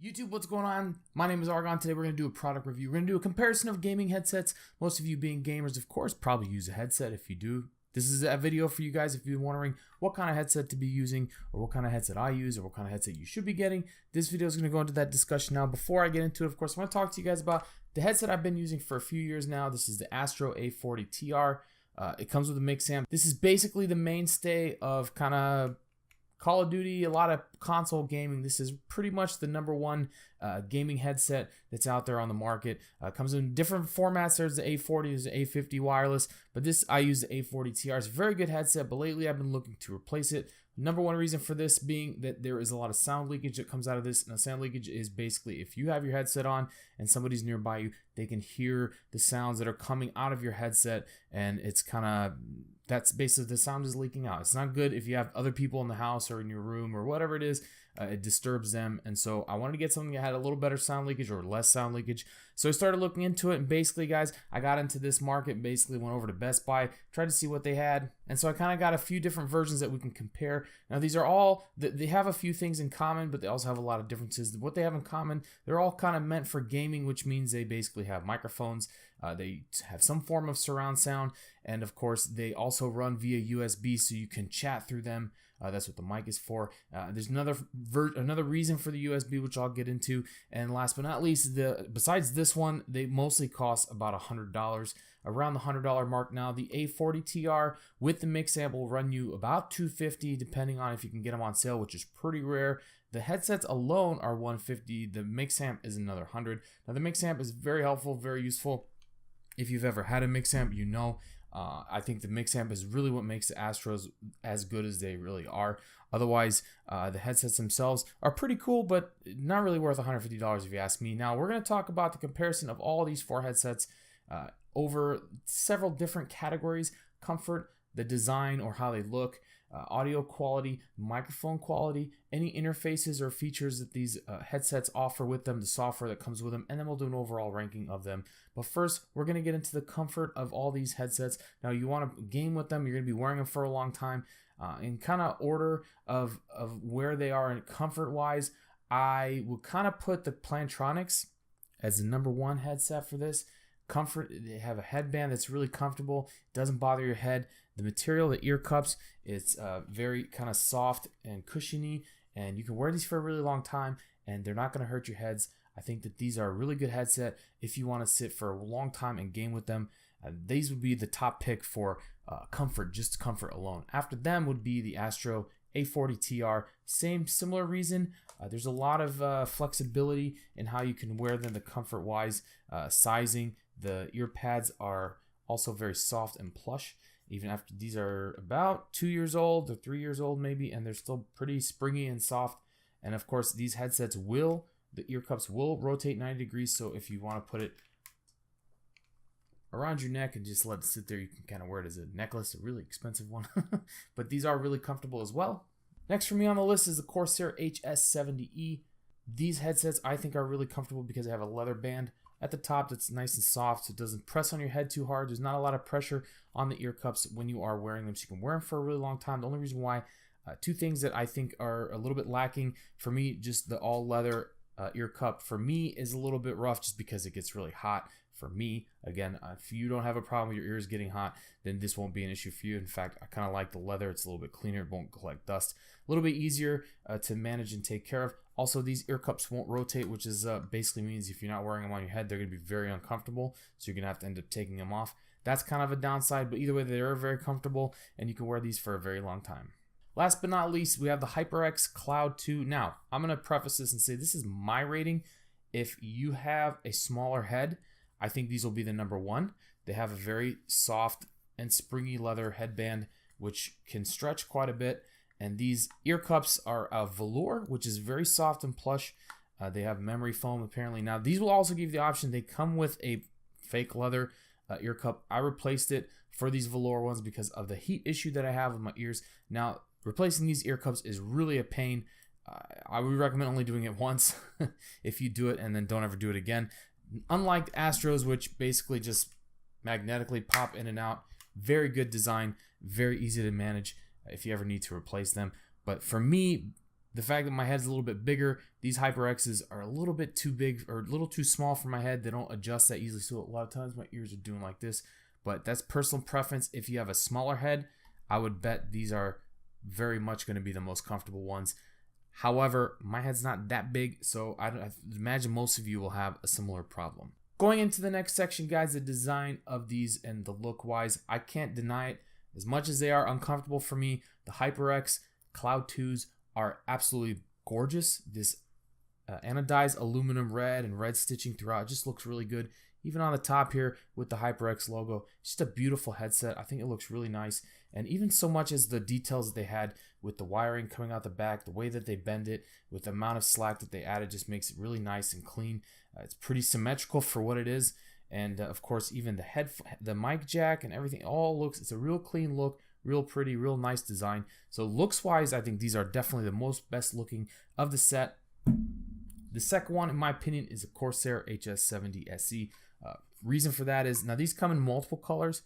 YouTube, what's going on? My name is Argon. Today we're going to do a product review. We're going to do a comparison of gaming headsets. Most of you being gamers, of course, probably use a headset. If you do, this is a video for you guys if you're wondering what kind of headset to be using, or what kind of headset I use, or what kind of headset you should be getting. This video is going to go into that discussion now. Before I get into it, of course, I want to talk to you guys about the headset I've been using for a few years now. This is the Astro A40TR. It comes with a mix amp. This is basically the mainstay of kind of Call of Duty, a lot of console gaming. This is pretty much the number one gaming headset that's out there on the market. Comes in different formats. There's the A40, there's the A50 wireless, but this, I use the A40TR. It's a very good headset, but lately I've been looking to replace it. Number one reason for this being that there is a lot of sound leakage that comes out of this. Now, sound leakage is basically if you have your headset on and somebody's nearby you, they can hear the sounds that are coming out of your headset, and it's kind of, that's basically the sound is leaking out. It's not good if you have other people in the house or in your room or whatever it is. It disturbs them, and so I wanted to get something that had a little better sound leakage or less sound leakage. So I started looking into it, and basically, guys, I got into this market, basically went over to Best Buy, tried to see what they had, and so I kind of got a few different versions that we can compare. Now, these are all, they have a few things in common, but they also have a lot of differences. What they have in common, they're all kind of meant for gaming, which means they basically have microphones, they have some form of surround sound, and of course, they also run via USB, so you can chat through them. That's what the mic is for. There's another reason for the USB, which I'll get into. And last but not least, besides this one, they mostly cost about $100, around the $100 mark now. The A40TR with the mix amp will run you about $250, depending on if you can get them on sale, which is pretty rare. The headsets alone are $150. The mix amp is another $100. Now, the mix amp is very helpful, very useful. If you've ever had a mix amp, you know. I think the mix amp is really what makes the Astros as good as they really are. Otherwise, the headsets themselves are pretty cool, but not really worth $150 if you ask me. Now, we're going to talk about the comparison of all these four headsets over several different categories: comfort, the design or how they look, audio quality, microphone quality, any interfaces or features that these headsets offer with them, the software that comes with them, and then we'll do an overall ranking of them. But first, we're going to get into the comfort of all these headsets. Now, you want to game with them, you're going to be wearing them for a long time. In kind of order of where they are in comfort-wise, I will kind of put the Plantronics as the number one headset for this. Comfort, they have a headband that's really comfortable, doesn't bother your head. The material, the ear cups, it's very kind of soft and cushiony, and you can wear these for a really long time and they're not going to hurt your heads. I think that these are a really good headset if you want to sit for a long time and game with them. These would be the top pick for comfort, just comfort alone. After them would be the Astro A40TR. Similar reason. There's a lot of flexibility in how you can wear them, the comfort-wise, sizing. The ear pads are also very soft and plush. Even after these are about 2 years old or 3 years old maybe, and they're still pretty springy and soft. And of course, these headsets the ear cups will rotate 90 degrees, so if you want to put it around your neck and just let it sit there, you can kind of wear it as a necklace, a really expensive one. But these are really comfortable as well. Next for me on the list is the Corsair HS70 SE. These headsets I think are really comfortable because they have a leather band at the top that's nice and soft, so it doesn't press on your head too hard. There's not a lot of pressure on the ear cups when you are wearing them, so you can wear them for a really long time. The only reason why, two things that I think are a little bit lacking for me, just the all leather ear cup for me is a little bit rough just because it gets really hot for me. Again, if you don't have a problem with your ears getting hot, then this won't be an issue for you. In fact, I kind of like the leather. It's a little bit cleaner. It won't collect dust. A little bit easier to manage and take care of. Also, these ear cups won't rotate, which is basically means if you're not wearing them on your head, they're going to be very uncomfortable. So you're going to have to end up taking them off. That's kind of a downside, but either way, they are very comfortable and you can wear these for a very long time. Last but not least, we have the HyperX Cloud 2. Now, I'm going to preface this and say this is my rating. If you have a smaller head, I think these will be the number one. They have a very soft and springy leather headband, which can stretch quite a bit. And these ear cups are a velour, which is very soft and plush. They have memory foam, apparently. Now, these will also give you the option. They come with a fake leather ear cup. I replaced it for these velour ones because of the heat issue that I have with my ears. Now, replacing these ear cups is really a pain. I would recommend only doing it once if you do it, and then don't ever do it again. Unlike Astros, which basically just magnetically pop in and out. Very good design, very easy to manage if you ever need to replace them. But for me, the fact that my head's a little bit bigger, these HyperXs are a little bit too big or a little too small for my head. They don't adjust that easily, so a lot of times my ears are doing like this. But that's personal preference. If you have a smaller head, I would bet these are very much going to be the most comfortable ones. However, my head's not that big, so I imagine most of you will have a similar problem. Going into the next section, guys, the design of these and the look-wise, I can't deny it. As much as they are uncomfortable for me, the HyperX Cloud 2s are absolutely gorgeous. This anodized aluminum red and red stitching throughout just looks really good. Even on the top here with the HyperX logo, just a beautiful headset. I think it looks really nice. And even so much as the details that they had with the wiring coming out the back, the way that they bend it, with the amount of slack that they added just makes it really nice and clean. It's pretty symmetrical for what it is. And of course, even the mic jack and everything all looks, it's a real clean look, real pretty, real nice design. So looks wise, I think these are definitely the most best looking of the set. The second one, in my opinion, is a Corsair HS70 SE. Reason for that is, now these come in multiple colors.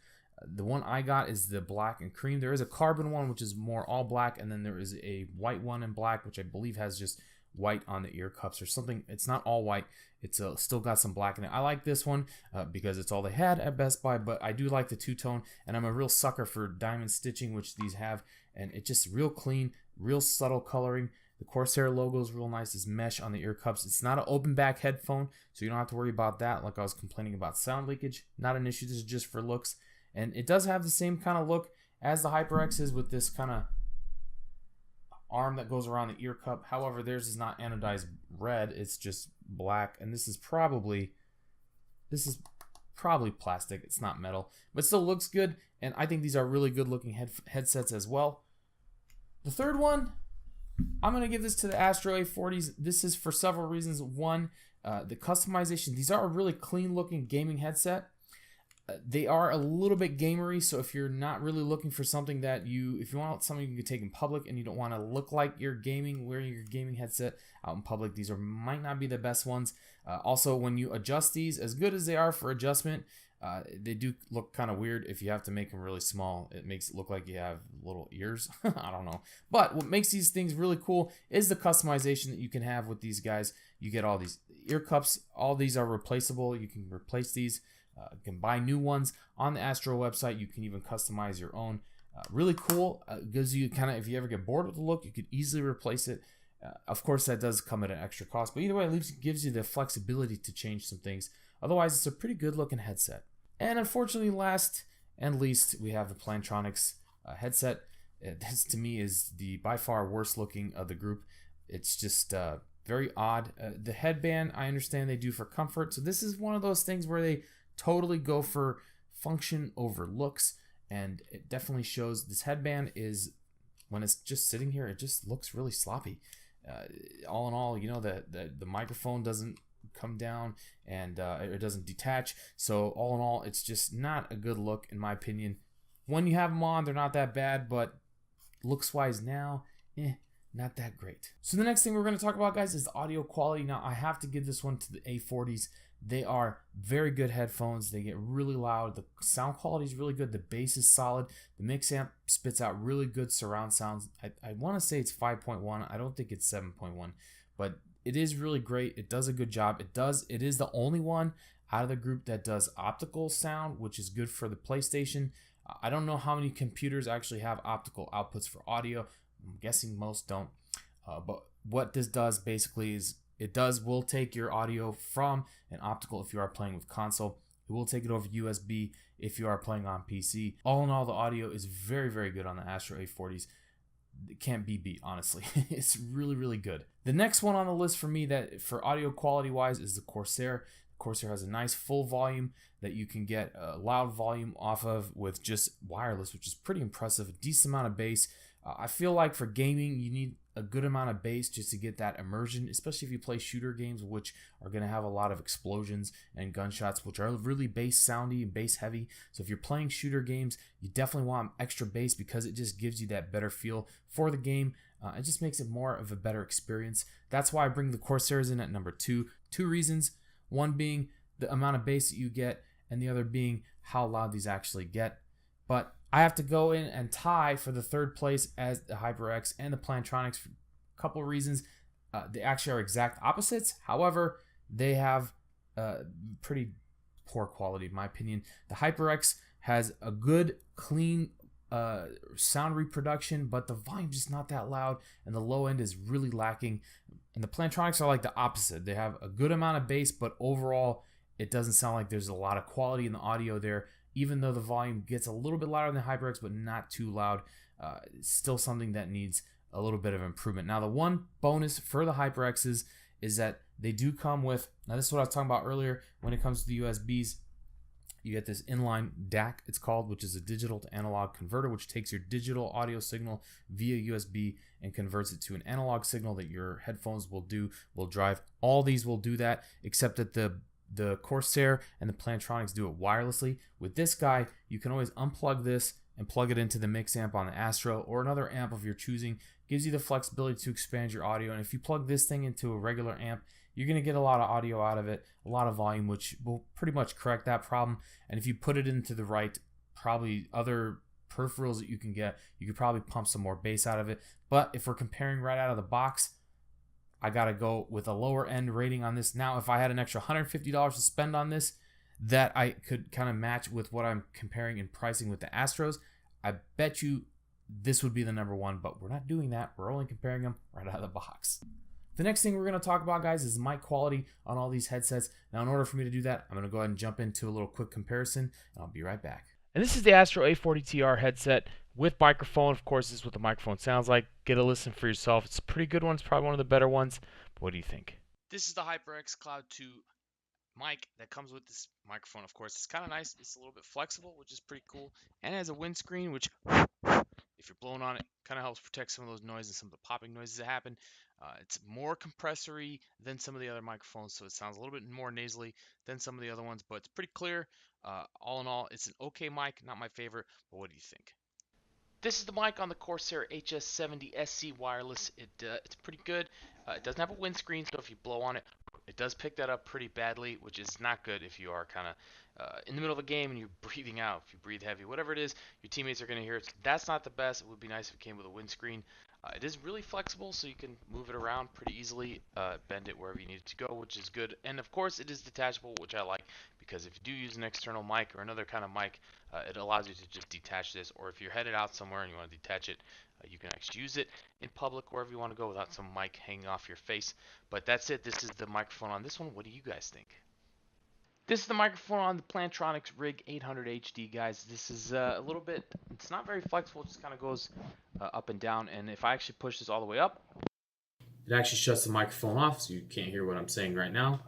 The one I got is the black and cream. There is a carbon one, which is more all black, and then there is a white one in black, which I believe has just white on the ear cups or something. It's not all white. It's still got some black in it. I like this one because it's all they had at Best Buy, but I do like the two-tone, and I'm a real sucker for diamond stitching, which these have, and it's just real clean, real subtle coloring. The Corsair logo is real nice. This mesh on the ear cups. It's not an open back headphone, so you don't have to worry about that. Like I was complaining about sound leakage. Not an issue. This is just for looks. And it does have the same kind of look as the HyperX is, with this kind of arm that goes around the ear cup. However, theirs is not anodized red. It's just black. And this is probably plastic. It's not metal, but still looks good. And I think these are really good looking headsets as well. The third one, I'm going to give this to the Astro A40s. This is for several reasons. One, the customization. These are a really clean looking gaming headset. They are a little bit gamery, so if you're not really looking for something that if you want something you can take in public and you don't want to look like you're wearing your gaming headset out in public, these might not be the best ones. Also, when you adjust these, as good as they are for adjustment, they do look kind of weird if you have to make them really small. It makes it look like you have little ears. I don't know. But what makes these things really cool is the customization that you can have with these guys. You get all these ear cups. All these are replaceable. You can replace these. You can buy new ones on the Astro website. You can even customize your own. Really cool. Gives you kind of, if you ever get bored with the look, you could easily replace it. Of course, that does come at an extra cost. But either way, it gives you the flexibility to change some things. Otherwise, it's a pretty good looking headset. And unfortunately, last and least, we have the Plantronics headset. This, to me, is the by far worst looking of the group. It's just very odd. The headband, I understand they do for comfort. So this is one of those things where they totally go for function over looks, and it definitely shows. This headband is, when it's just sitting here, it just looks really sloppy. All in all, you know, the microphone doesn't come down, and it doesn't detach. So all in all, it's just not a good look in my opinion. When you have them on, they're not that bad, but looks wise now, not that great. So the next thing we're going to talk about, guys, is the audio quality. Now I have to give this one to the A40s. They are very good headphones. They get really loud. The sound quality is really good. The bass is solid. The mix amp spits out really good surround sounds. I want to say it's 5.1. I don't think it's 7.1, but it is really great. It does a good job. It is the only one out of the group that does optical sound, which is good for the PlayStation. I don't know how many computers actually have optical outputs for audio. I'm guessing most don't. But what this does basically is will take your audio from an optical if you are playing with console. It will take it over USB if you are playing on PC. All in all, the audio is very, very good on the Astro A40s. It can't be beat, honestly. It's really, really good. The next one on the list for me, that for audio quality wise, is the Corsair. The Corsair has a nice full volume that you can get a loud volume off of with just wireless, which is pretty impressive. A decent amount of bass. I feel like for gaming, you need a good amount of bass just to get that immersion, especially if you play shooter games, which are going to have a lot of explosions and gunshots, which are really bass soundy and bass heavy. So if you're playing shooter games, you definitely want extra bass because it just gives you that better feel for the game. It just makes it more of a better experience. That's why I bring the Corsairs in at number 2. 2 reasons. One being the amount of bass that you get, and the other being how loud these actually get. But I have to go in and tie for the third place as the HyperX and the Plantronics couple reasons. They actually are exact opposites. However, they have pretty poor quality, in my opinion. The HyperX has a good, clean sound reproduction, but the volume's just not that loud, and the low end is really lacking. And the Plantronics are like the opposite. They have a good amount of bass, but overall, it doesn't sound like there's a lot of quality in the audio there, even though the volume gets a little bit louder than the HyperX, but not too loud. It's still something that needs a little bit of improvement. Now, the one bonus for the HyperXs is that they do come with, now this is what I was talking about earlier, when it comes to the USBs, you get this inline DAC, it's called, which is a digital to analog converter, which takes your digital audio signal via USB and converts it to an analog signal that your headphones will drive. All these will do that, except that the Corsair and the Plantronics do it wirelessly. With this guy, you can always unplug this and plug it into the mix amp on the Astro or another amp of your choosing. Gives you the flexibility to expand your audio. And if you plug this thing into a regular amp, you're going to get a lot of audio out of it, a lot of volume, which will pretty much correct that problem. And if you put it into the right, probably other peripherals that you can get, you could probably pump some more bass out of it. But if we're comparing right out of the box, I got to go with a lower end rating on this. Now, if I had an extra $150 to spend on this, that I could kind of match with what I'm comparing in pricing with the Astros, I bet you this would be the number one, but we're not doing that. We're only comparing them right out of the box. The next thing we're going to talk about, guys, is mic quality on all these headsets. Now, in order for me to do that, I'm going to go ahead and jump into a little quick comparison, and I'll be right back. And this is the Astro A40TR headset with microphone. Of course, this is what the microphone sounds like. Get a listen for yourself. It's a pretty good one. It's probably one of the better ones. But what do you think? This is the HyperX Cloud 2 mic that comes with this microphone. Of course, it's kind of nice. It's a little bit flexible, which is pretty cool. And it has a windscreen, which, if you're blowing on it, kind of helps protect some of those noises, some of the popping noises that happen. It's more compressory than some of the other microphones, so it sounds a little bit more nasally than some of the other ones, but it's pretty clear. All in all, it's an okay mic, not my favorite, but what do you think? This is the mic on the Corsair HS70 SE wireless. It's pretty good. It doesn't have a windscreen, so if you blow on it, it does pick that up pretty badly, which is not good if you are kind of in the middle of a game and you're breathing out. If you breathe heavy, whatever it is, your teammates are going to hear it. So that's not the best. It would be nice if it came with a windscreen. It is really flexible, so you can move it around pretty easily, bend it wherever you need it to go, which is good. And of course, it is detachable, which I like, because if you do use an external mic or another kind of mic, it allows you to just detach this. Or if you're headed out somewhere and you want to detach it, you can actually use it in public, wherever you want to go, without some mic hanging off your face. But that's it. This is the microphone on this one. What do you guys think? This is the microphone on the Plantronics Rig 800 HD, guys. This is a little bit, it's not very flexible. It just kind of goes up and down. And if I actually push this all the way up, It actually shuts the microphone off, so you can't hear what I'm saying right now.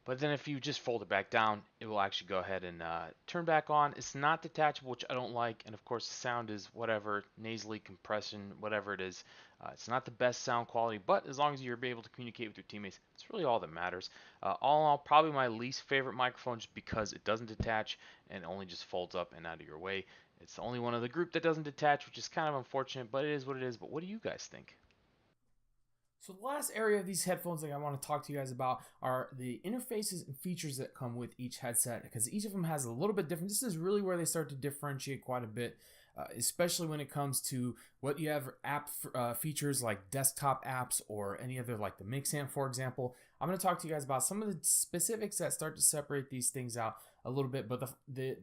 but then if you just fold it back down, it will actually go ahead and turn back on. It's not detachable, which I don't like. And of course, the sound is whatever, nasally compression, whatever it is. It's not the best sound quality, but as long as you're able to communicate with your teammates, it's really all that matters. All in all, probably my least favorite microphone, just because it doesn't detach and only just folds up and out of your way. It's the only one of the group that doesn't detach, which is kind of unfortunate, but it is what it is. But what do you guys think? So the last area of these headphones that I want to talk to you guys about are the interfaces and features that come with each headset, because each of them has a little bit different. This is really where they start to differentiate quite a bit, especially when it comes to what you have app features like desktop apps or any other, like the mix amp, for example. I'm going to talk to you guys about some of the specifics that start to separate these things out a little bit, but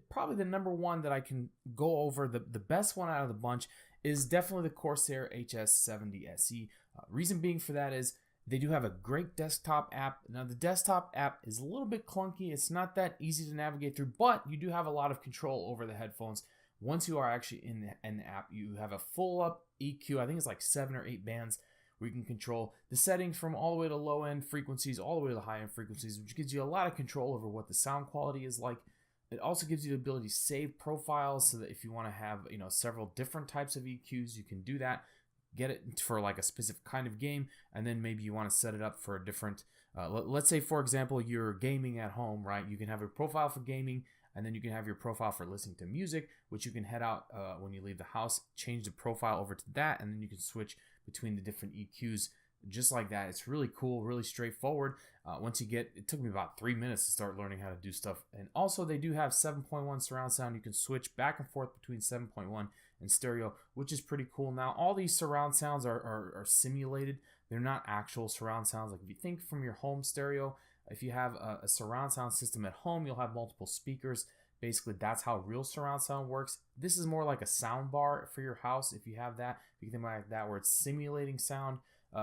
probably the number one that I can go over, the best one out of the bunch, is definitely the Corsair HS70 SE. Reason being for that is they do have a great desktop app. Now, the desktop app is a little bit clunky. It's not that easy to navigate through, but you do have a lot of control over the headphones. Once you are actually in the app, you have a full up EQ. I think it's like 7 or 8 bands where you can control the settings from all the way to low end frequencies all the way to the high end frequencies, which gives you a lot of control over what the sound quality is like. It also gives you the ability to save profiles, so that if you want to have, several different types of EQs, you can do that. Get it for like a specific kind of game, and then maybe you want to set it up for a different, let's say, for example, you're gaming at home, right? You can have a profile for gaming, and then you can have your profile for listening to music, which you can head out when you leave the house, change the profile over to that, and then you can switch between the different EQs just like that. It's really cool, really straightforward. Once you get, it took me about 3 minutes to start learning how to do stuff. And also they do have 7.1 surround sound. You can switch back and forth between 7.1 and stereo, which is pretty cool. Now, all these surround sounds are simulated. They're not actual surround sounds. Like if you think from your home stereo, if you have a surround sound system at home, you'll have multiple speakers. Basically, that's how real surround sound works. This is more like a sound bar for your house. If you have that, you can think about that where it's simulating sound,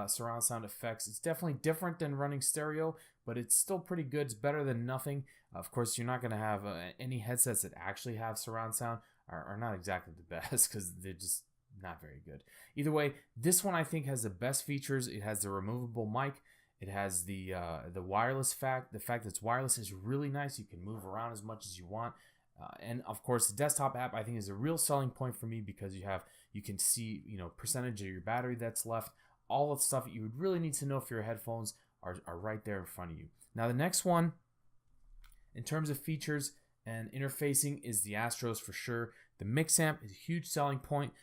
surround sound effects. It's definitely different than running stereo, but it's still pretty good. It's better than nothing. Of course, you're not going to have any headsets that actually have surround sound are not exactly the best because they're just not very good. Either way, this one I think has the best features. It has the removable mic. It has the wireless fact. The fact that it's wireless is really nice. You can move around as much as you want. And of course, the desktop app I think is a real selling point for me because you can see percentage of your battery that's left. All the stuff that you would really need to know for your headphones are right there in front of you. Now the next one, in terms of features and interfacing, is the Astros for sure. The mix amp is a huge selling point.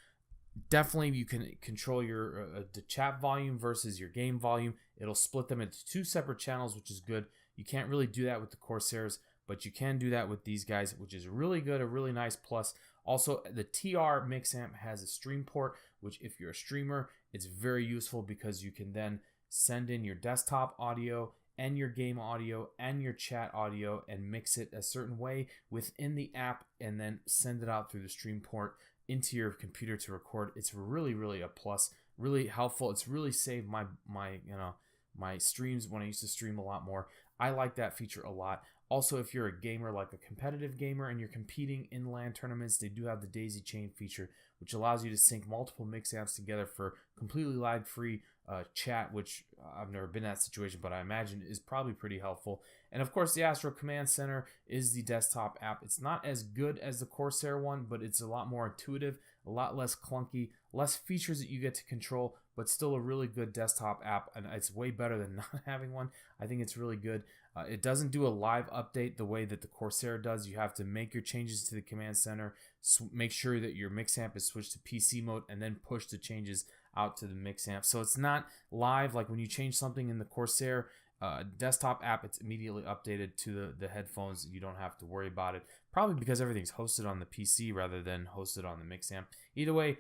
Definitely you can control your the chat volume versus your game volume. It'll split them into two separate channels, which is good. You can't really do that with the Corsairs, but you can do that with these guys, which is really good, a really nice plus. Also, the TR mix amp has a stream port, which if you're a streamer, it's very useful because you can then send in your desktop audio and your game audio and your chat audio and mix it a certain way within the app and then send it out through the stream port into your computer to record. It's really, really a plus, really helpful. It's really saved my streams when I used to stream a lot more. I like that feature a lot. Also, if you're a gamer, like a competitive gamer, and you're competing in LAN tournaments, they do have the daisy chain feature, which allows you to sync multiple mix amps together for completely lag-free chat, which I've never been in that situation, but I imagine is probably pretty helpful. And of course, the Astro Command Center is the desktop app. It's not as good as the Corsair one, but it's a lot more intuitive, a lot less clunky, less features that you get to control, but still a really good desktop app, and it's way better than not having one. I think it's really good. It doesn't do a live update the way that the Corsair does. You have to make your changes to the command center, make sure that your mix amp is switched to PC mode, and then push the changes out to the mix amp. So it's not live like when you change something in the Corsair desktop app, it's immediately updated to the headphones. You don't have to worry about it, probably because everything's hosted on the PC rather than hosted on the mix amp. Either way,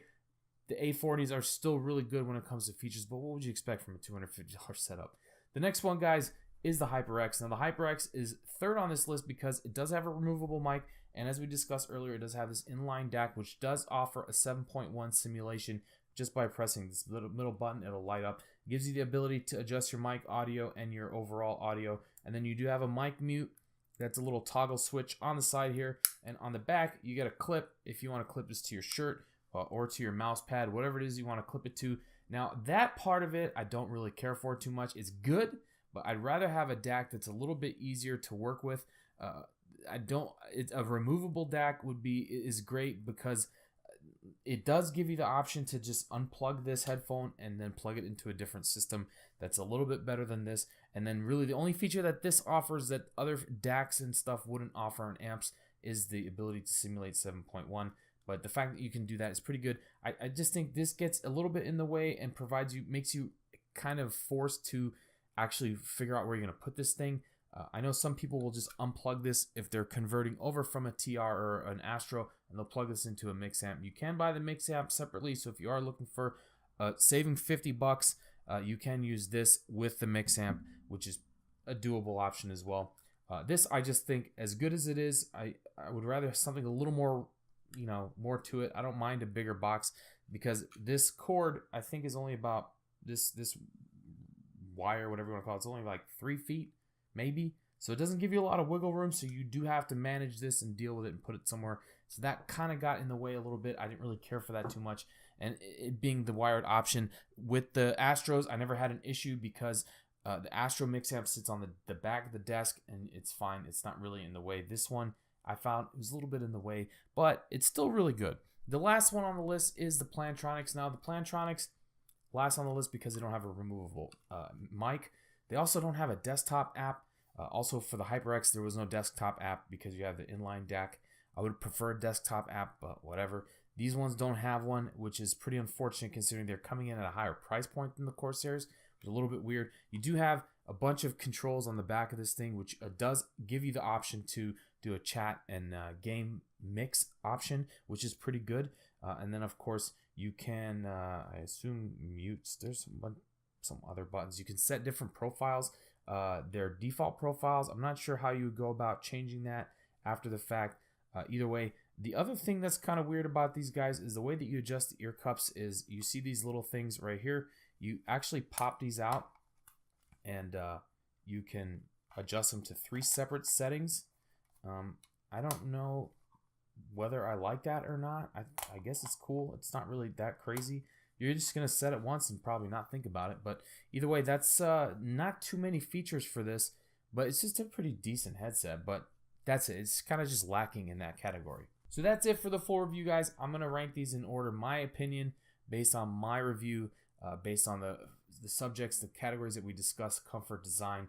the A40s are still really good when it comes to features, but what would you expect from a $250 setup? The next one, guys, is the HyperX. Now, the HyperX is third on this list because it does have a removable mic, and as we discussed earlier, it does have this inline DAC, which does offer a 7.1 simulation. Just by pressing this little middle button, it'll light up. It gives you the ability to adjust your mic audio and your overall audio, and then you do have a mic mute. That's a little toggle switch on the side here, and on the back, you get a clip if you want to clip this to your shirt or to your mouse pad, whatever it is you want to clip it to. Now, that part of it, I don't really care for too much. It's good, but I'd rather have a DAC that's a little bit easier to work with. A removable DAC is great because it does give you the option to just unplug this headphone and then plug it into a different system that's a little bit better than this. And then really the only feature that this offers that other DACs and stuff wouldn't offer on amps is the ability to simulate 7.1. But the fact that you can do that is pretty good. I just think this gets a little bit in the way and makes you kind of forced to actually figure out where you're going to put this thing. I know some people will just unplug this if they're converting over from a TR or an Astro, and they'll plug this into a mix amp. You can buy the mix amp separately, so if you are looking for saving $50, you can use this with the mix amp, which is a doable option as well. This, I just think, as good as it is, I would rather have something a little more, more to it. I don't mind a bigger box because this cord, I think, is only about this wire, whatever you want to call it. It's only like 3 feet. Maybe. So it doesn't give you a lot of wiggle room, so you do have to manage this and deal with it and put it somewhere. So that kind of got in the way a little bit. I didn't really care for that too much. And it being the wired option with the Astros, I never had an issue because the Astro mix amp sits on the back of the desk and it's fine. It's not really in the way. This one I found it was a little bit in the way, but it's still really good. The last one on the list is the Plantronics. Now the Plantronics, last on the list because they don't have a removable mic. They also don't have a desktop app. Also for the HyperX, there was no desktop app because you have the inline DAC. I would prefer a desktop app, but whatever. These ones don't have one, which is pretty unfortunate considering they're coming in at a higher price point than the Corsairs. It's a little bit weird. You do have a bunch of controls on the back of this thing, which does give you the option to do a chat and game mix option, which is pretty good. And then of course you can, I assume, mute. There's some other buttons. You can set different profiles. Their default profiles. I'm not sure how you would go about changing that after the fact. Either way, the other thing that's kind of weird about these guys is the way that you adjust the ear cups is you see these little things right here. You actually pop these out and you can adjust them to 3 separate settings. I don't know whether I like that or not. I guess it's cool. It's not really that crazy. You're just going to set it once and probably not think about it. But either way, that's not too many features for this, but it's just a pretty decent headset. But that's it. It's kind of just lacking in that category. So that's it for the full review, guys. I'm going to rank these in order, my opinion, based on my review, based on the subjects, the categories that we discussed: comfort, design,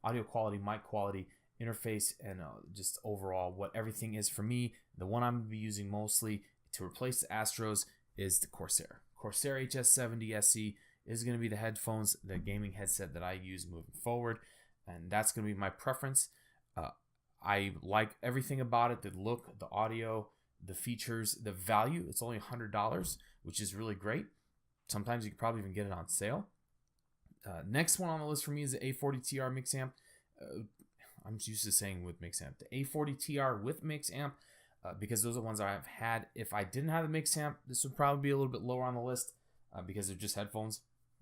audio quality, mic quality, interface, and just overall what everything is for me. The one I'm going to be using mostly to replace the Astros is the Corsair. Corsair HS70 SE is going to be the headphones, the gaming headset that I use moving forward, and that's going to be my preference. I like everything about it: the look, the audio, the features, the value. It's only $100, which is really great. Sometimes you could probably even get it on sale. Next one on the list for me is the A40TR mix amp. I'm used to saying with mix amp. The A40TR with mix amp, because those are the ones I've had. If I didn't have the mix amp, this would probably be a little bit lower on the list because they're just headphones.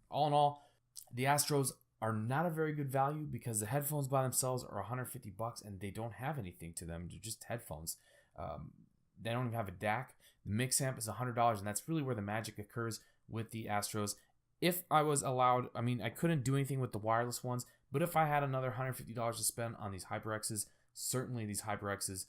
All in all, the Astros are not a very good value because the headphones by themselves are $150 and they don't have anything to them. They're just headphones. They don't even have a DAC. The mix amp is $100, and that's really where the magic occurs with the Astros. If I was allowed, I mean, I couldn't do anything with the wireless ones, but if I had another $150 to spend on these HyperXs, certainly these HyperXs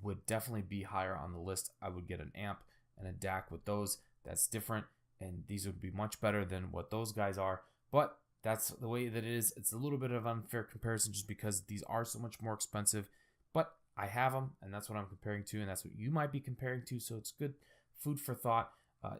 would definitely be higher on the list. I would get an amp and a DAC with those. That's different, and these would be much better than what those guys are. But that's the way that it is. It's a little bit of unfair comparison just because these are so much more expensive. But I have them, and that's what I'm comparing to, and that's what you might be comparing to. So it's good food for thought.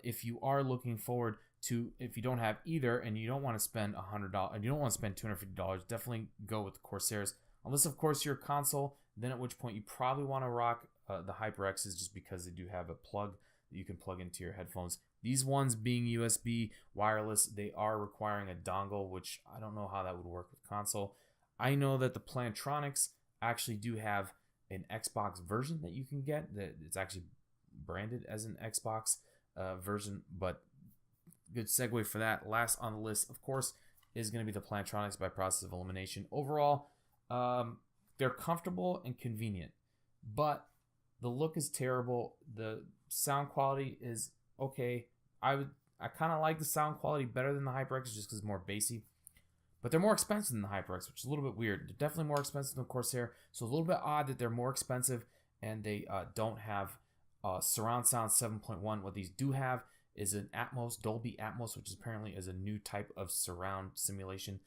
If you are looking forward to, if you don't have either and you don't want to spend $100 and you don't want to spend $250, definitely go with the Corsairs. Unless, of course, you're a console, then at which point you probably want to rock the HyperXs just because they do have a plug that you can plug into your headphones. These ones being USB wireless, they are requiring a dongle, which I don't know how that would work with console. I know that the Plantronics actually do have an Xbox version that you can get, that it's actually branded as an Xbox version, but good segue for that. Last on the list, of course, is going to be the Plantronics by process of elimination. Overall, they're comfortable and convenient, but the look is terrible. The sound quality is okay. I kind of like the sound quality better than the HyperX just because it's more bassy. But they're more expensive than the HyperX, which is a little bit weird. They're definitely more expensive than the Corsair, so it's a little bit odd that they're more expensive and they don't have surround sound 7.1. What these do have is an Atmos, Dolby Atmos, which apparently is a new type of surround simulation.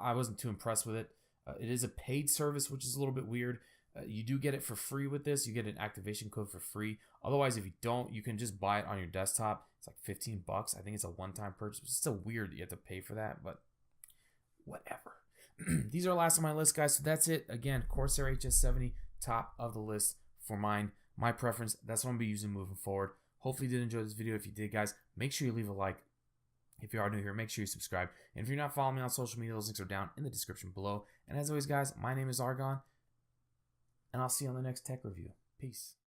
I wasn't too impressed with it. It is a paid service, which is a little bit weird. You do get it for free with this. You get an activation code for free. Otherwise, if you don't, you can just buy it on your desktop. It's like $15. I think it's a one-time purchase. It's still weird that you have to pay for that, but whatever. These are last on my list, guys. So that's it. Again, Corsair HS70, top of the list for mine. My preference. That's what I'm going to be using moving forward. Hopefully you did enjoy this video. If you did, guys, make sure you leave a like. If you are new here, make sure you subscribe. And if you're not following me on social media, those links are down in the description below. And as always, guys, my name is Argon, and I'll see you on the next tech review. Peace.